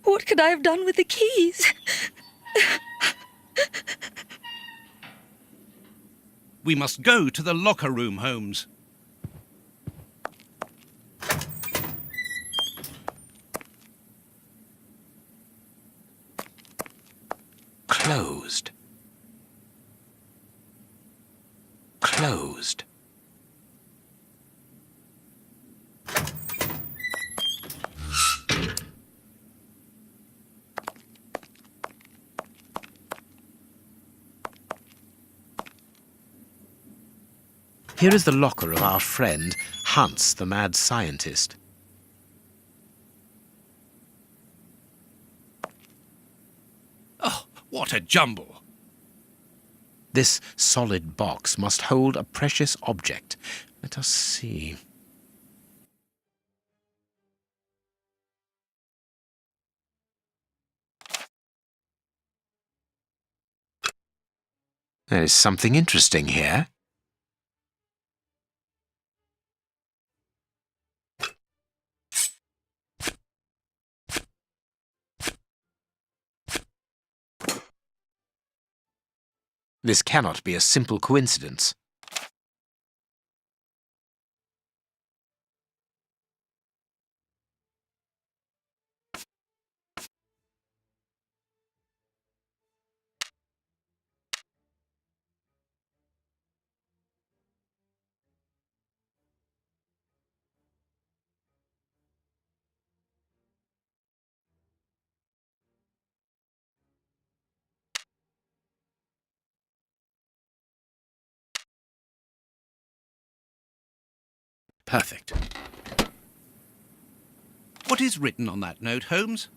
What could I have done with the keys? We must go to the locker room, Holmes. Closed. Closed. Here is the locker of our friend, Hans, the mad scientist. Oh, what a jumble! This solid box must hold a precious object. Let us see. There is something interesting here. This cannot be a simple coincidence. Perfect. What is written on that note, Holmes?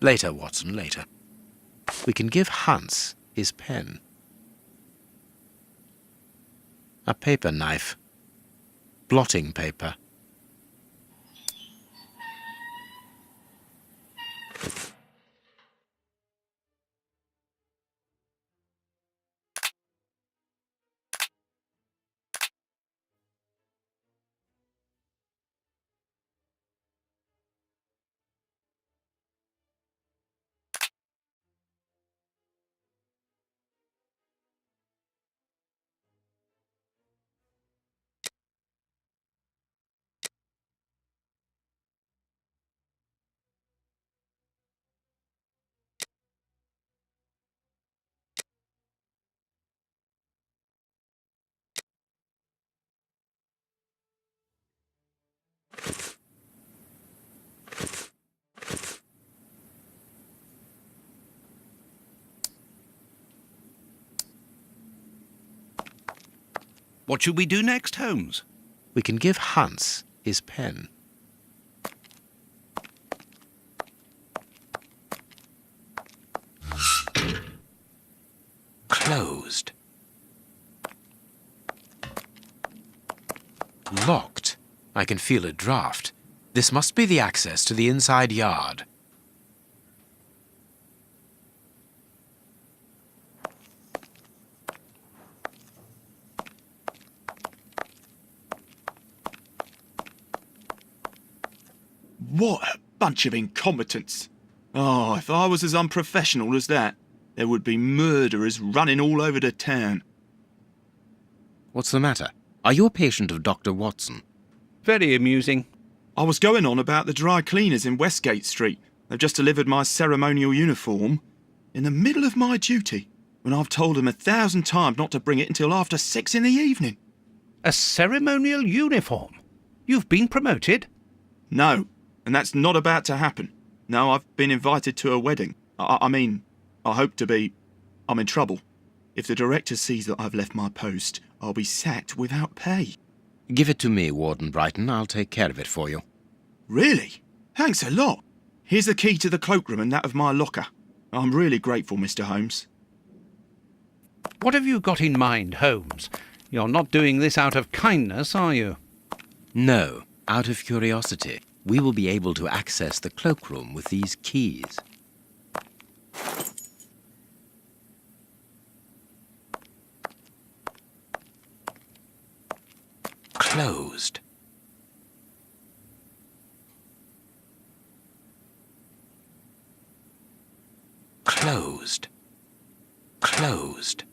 Later, Watson, later. We can give Hans his pen. A paper knife. Blotting paper. What should we do next, Holmes? We can give Hans his pen. Closed. Locked. I can feel a draft. This must be the access to the inside yard. What a bunch of incompetents. Oh, if I was as unprofessional as that, there would be murderers running all over the town. What's the matter? Are you a patient of Dr. Watson? Very amusing. I was going on about the dry cleaners in Westgate Street. They've just delivered my ceremonial uniform in the middle of my duty, when I've told them 1,000 times not to bring it until after 6 in the evening. A ceremonial uniform? You've been promoted? No, and that's not about to happen. No, I've been invited to a wedding. I mean, I hope to be... I'm in trouble. If the director sees that I've left my post, I'll be sacked without pay. Give it to me, Warden Brighton. I'll take care of it for you. Really? Thanks a lot. Here's the key to the cloakroom and that of my locker. I'm really grateful, Mr. Holmes. What have you got in mind, Holmes? You're not doing this out of kindness, are you? No, out of curiosity. We will be able to access the cloakroom with these keys. Closed. Closed. Closed.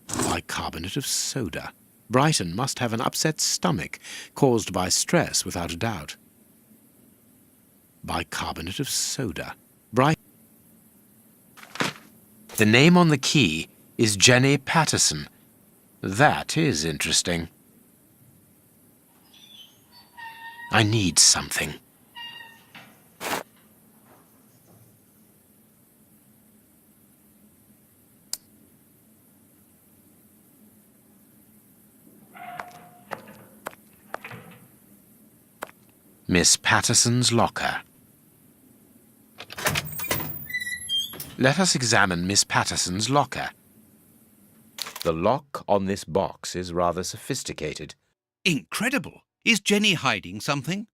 Bicarbonate of soda. Brighton must have an upset stomach caused by stress, without a doubt. Bicarbonate of soda. The name on the key is Jenny Patterson. That is interesting. I need something. Miss Patterson's locker. Let us examine Miss Patterson's locker. The lock on this box is rather sophisticated. Incredible! Is Jenny hiding something?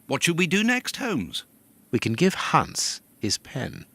What should we do next, Holmes? We can give Hans his pen.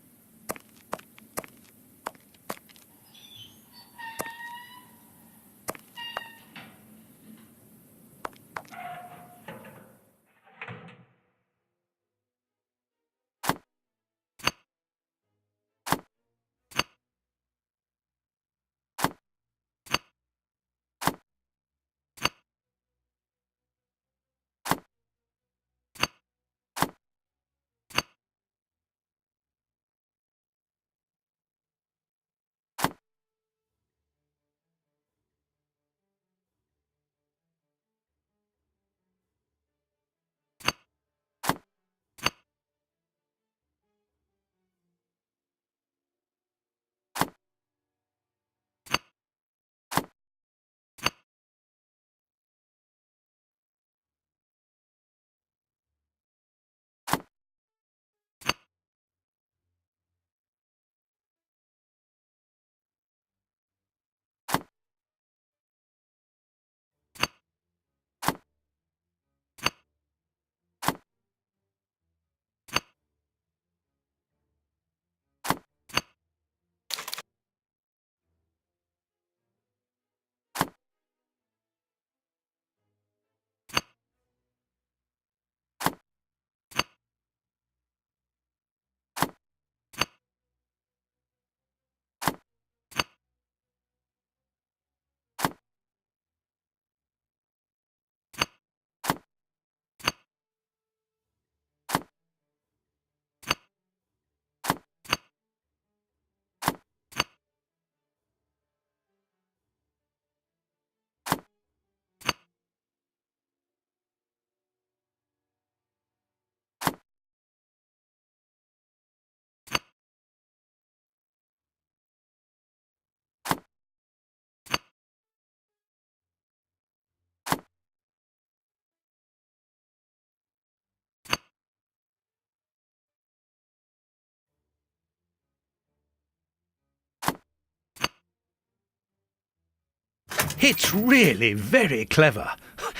It's really very clever.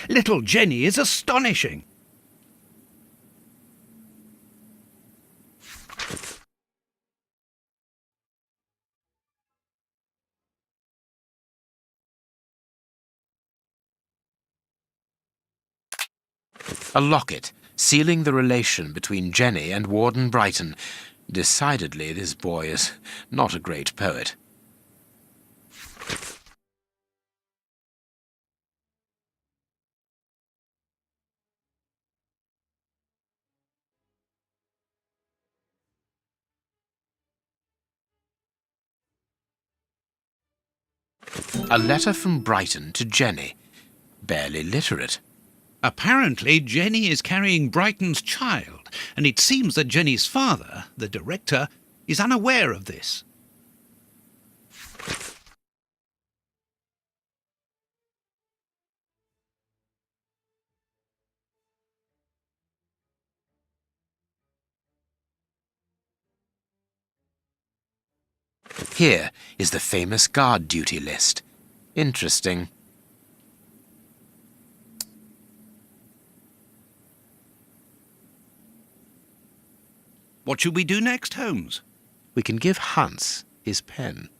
Little Jenny is astonishing. A locket, sealing the relation between Jenny and Warden Brighton. Decidedly, this boy is not a great poet. A letter from Brighton to Jenny. Barely literate. Apparently, Jenny is carrying Brighton's child, and it seems that Jenny's father, the director, is unaware of this. Here is the famous guard duty list. Interesting. What should we do next, Holmes? We can give Hans his pen.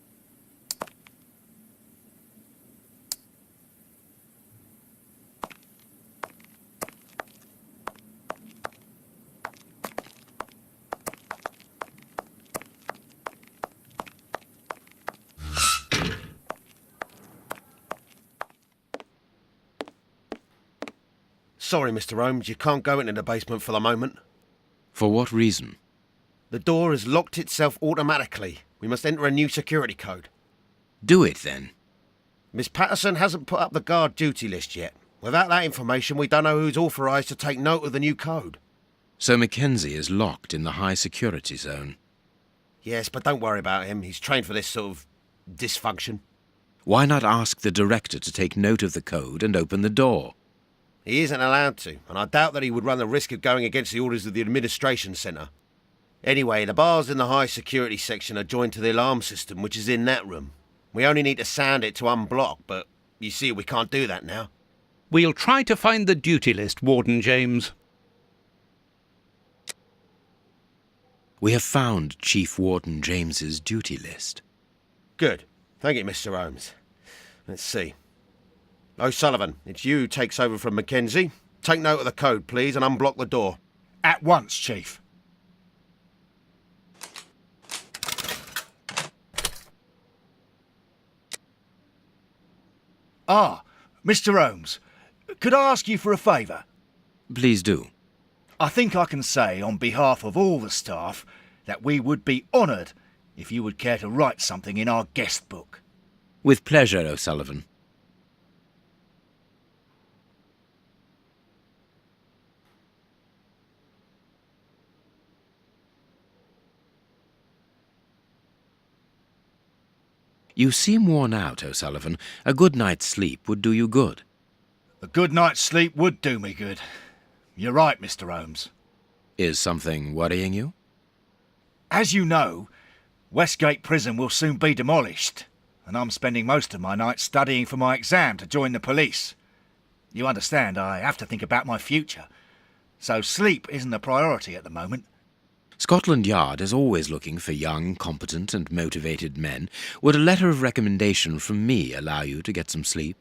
Sorry, Mr. Holmes, you can't go into the basement for the moment. For what reason? The door has locked itself automatically. We must enter a new security code. Do it, then. Miss Patterson hasn't put up the guard duty list yet. Without that information, we don't know who's authorised to take note of the new code. So Mackenzie is locked in the high security zone. Yes, but don't worry about him. He's trained for this sort of dysfunction. Why not ask the director to take note of the code and open the door? He isn't allowed to, and I doubt that he would run the risk of going against the orders of the administration centre. Anyway, the bars in the high security section are joined to the alarm system, which is in that room. We only need to sound it to unblock, but you see we can't do that now. We'll try to find the duty list, Warden James. We have found Chief Warden James's duty list. Good. Thank you, Mr. Holmes. Let's see. O'Sullivan, it's you who takes over from Mackenzie. Take note of the code, please, and unblock the door. At once, Chief. Ah, Mr. Holmes, could I ask you for a favour? Please do. I think I can say on behalf of all the staff that we would be honoured if you would care to write something in our guest book. With pleasure, O'Sullivan. You seem worn out, O'Sullivan. A good night's sleep would do you good. A good night's sleep would do me good. You're right, Mr. Holmes. Is something worrying you? As you know, Westgate Prison will soon be demolished, and I'm spending most of my nights studying for my exam to join the police. You understand, I have to think about my future, so sleep isn't a priority at the moment. Scotland Yard is always looking for young, competent and motivated men. Would a letter of recommendation from me allow you to get some sleep?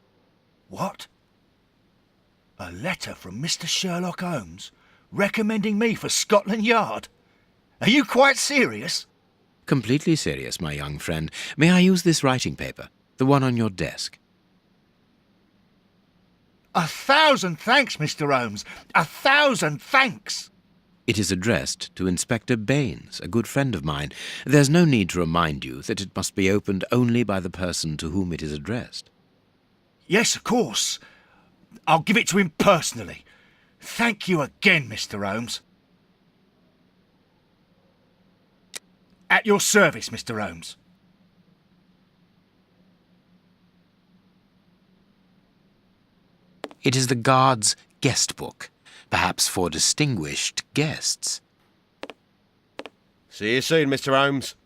What? A letter from Mr. Sherlock Holmes recommending me for Scotland Yard? Are you quite serious? Completely serious, my young friend. May I use this writing paper? The one on your desk. 1,000 thanks, Mr. Holmes. 1,000 thanks. It is addressed to Inspector Baines, a good friend of mine. There's no need to remind you that it must be opened only by the person to whom it is addressed. Yes, of course. I'll give it to him personally. Thank you again, Mr. Holmes. At your service, Mr. Holmes. It is the guard's guest book, perhaps for distinguished guests. See you soon, Mr. Holmes.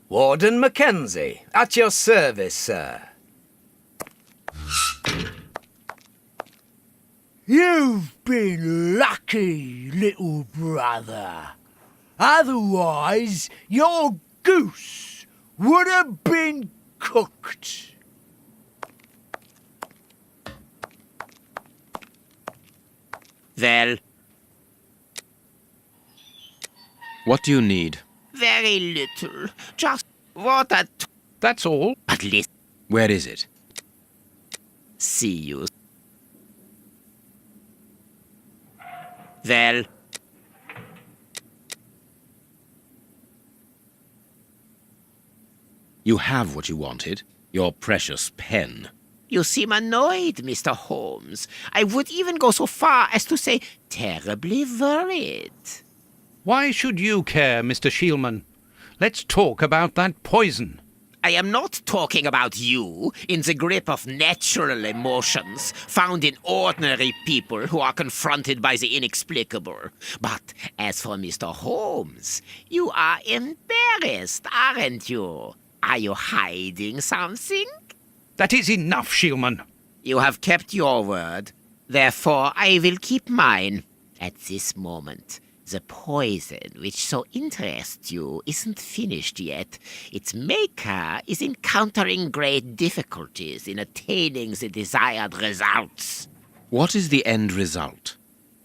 Warden Mackenzie, at your service, sir. You've been lucky, little brother. Otherwise, your goose would have been cooked. Well, What do you need? very little. Just water. That's all. At least Where is it? see you. Well, You have what you wanted. Your precious pen. you seem annoyed, Mr. Holmes. I would even go so far as to say terribly worried. Why should you care, Mr. Shielman? Let's talk about that poison. I am not talking about you in the grip of natural emotions found in ordinary people who are confronted by the inexplicable. But as for Mr. Holmes, you are embarrassed, aren't you? Are you hiding something? That is enough, Shielman. You have kept your word. Therefore, I will keep mine. At this moment, the poison which so interests you isn't finished yet. Its maker is encountering great difficulties in attaining the desired results. What is the end result?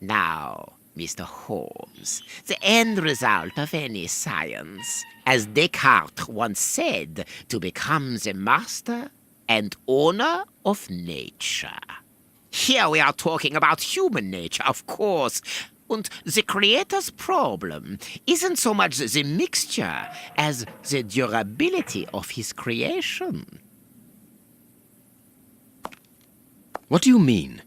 Now, Mr. Holmes, the end result of any science, as Descartes once said, to become the master and owner of nature. Here we are talking about human nature, of course. And the creator's problem isn't so much the mixture as the durability of his creation. What do you mean?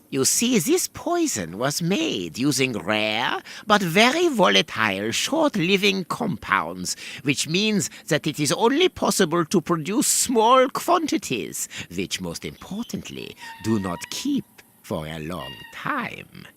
You see, this poison was made using rare but very volatile short-living compounds, which means that it is only possible to produce small quantities, which most importantly do not keep for a long time.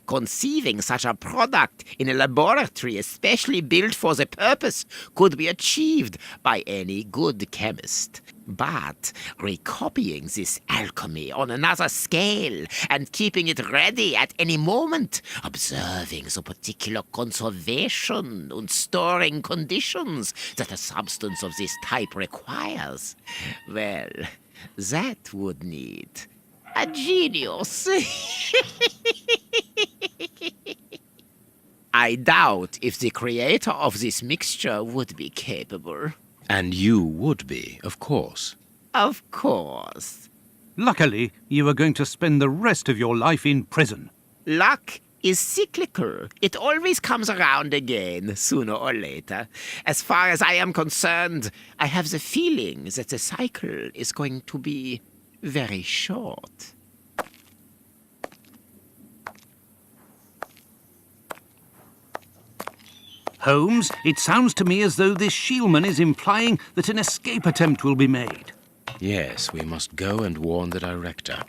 Conceiving such a product in a laboratory especially built for the purpose could be achieved by any good chemist. But recopying this alchemy on another scale and keeping it ready at any moment, observing the particular conservation and storing conditions that a substance of this type requires, well, that would need a genius. I doubt if the creator of this mixture would be capable. And you would be, of course. Of course. Luckily, you are going to spend the rest of your life in prison. Luck is cyclical. It always comes around again, sooner or later. As far as I am concerned, I have the feeling that the cycle is going to be very short. Holmes, it sounds to me as though this Shielman is implying that an escape attempt will be made. Yes, we must go and warn the director.